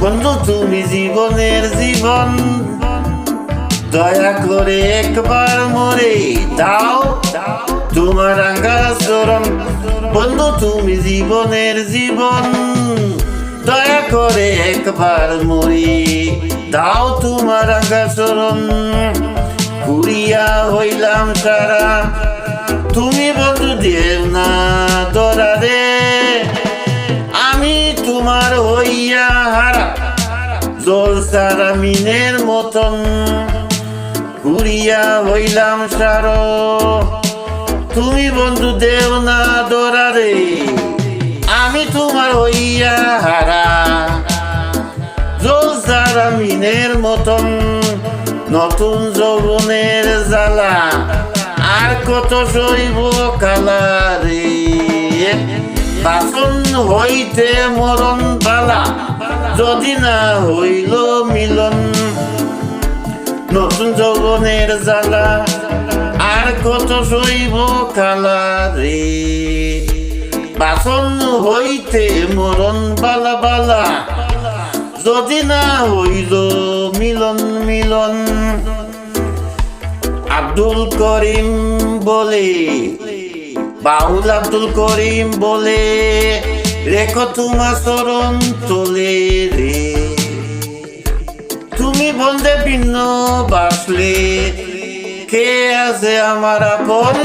বন্ধু তুমি জীবনের জীবন, দয়া করে একবার মরে দাও তোমার রাঙা চরণ। বন্ধু তুমি জীবনের জীবন, দয়া করে একবার মরে দাও তোমার রাঙা চরণ। পুরিয়া হইলাম সারা, তুমি বন্ধু দেও না দরা রে, আমি তোমার হইয়া হারা জল সারা মিনের মতন। পুরিয়া হইলাম সারা, তুমি বন্ধু দেও না দরা রে, আমি তোমার হইয়া হারা জল সারা মিনের মতন। নতুন যৌবনের জ্বালা আর কত সইব কালা রে, বাসন হইতে মরণ বালা যদি না হইল মিলন। নতুন যৌবনের জ্বালা আর কত সইব কালা রে, বাসন হইতে মরণ বালা বালা যদি না হইল মিলন মিলন। আব্দুল করিম বলে, বাউল আব্দুল করিম বলে, রেখো তোমার চরণ তোলে রে, তুমি বন্ধে ভিন্ন বাসলে কে আছে আমার আপন।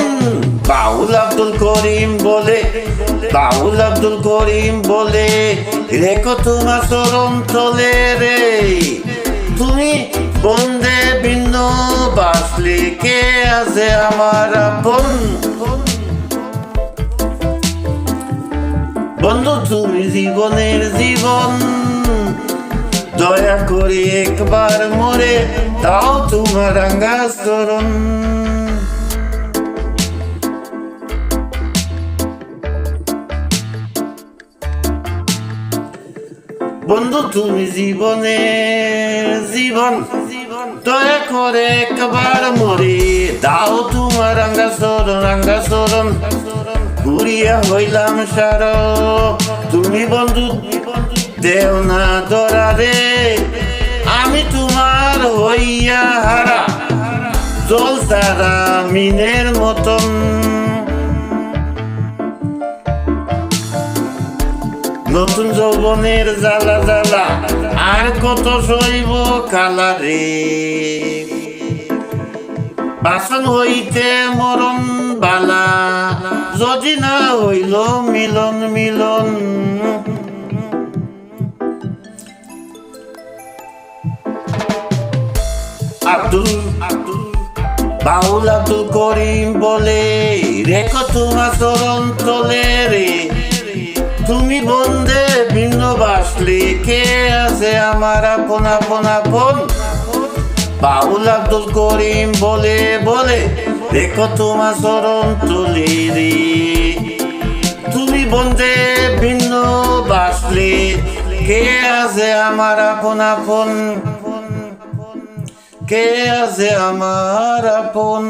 বাউল আব্দুল করিম বলে, বাউল আব্দুল করিম বলে, রেখো তোমার চরণ তোলে রে, তুমি বন্ধে ভিন্ন বাসলে কে আছে আমার আপন। বন্ধু তুমি জীবনের জীবন, দয়া করে একবার মরে দাও তোমার রাঙা চরণ। বন্ধু তুমি জীবনের জীবন, দয়া করে একবার মরে দাও তোমার রাঙা চরণ রাঙা চরণ। পুরিয়া হইলাম সারা, তুমি বন্ধু দেও না দরা রে, আমি তোমার হইয়া হারা জল সারা মিনের মতন। নতুন যৌবনের জ্বালা জ্বালা আর কত সইব কালা রে, বাসন হইতে মরণ বালা যদি না হইল মিলন মিলন। আব্দুল বাউল আব্দুল করিম বলে, রেখো তোমার চরণ তোলে রে, তুমি বন্ধে ভিন্ন বাসলে কে আছে আমার আপন আপন আপন। বাউল আব্দুল করিম বলে বলে, রেখো তোমার চরণ তোলে রে, তুমি বন্ধে ভিন্ন বাসলে কে আছে আমার আপন আপন, কে আছে আমার আপন।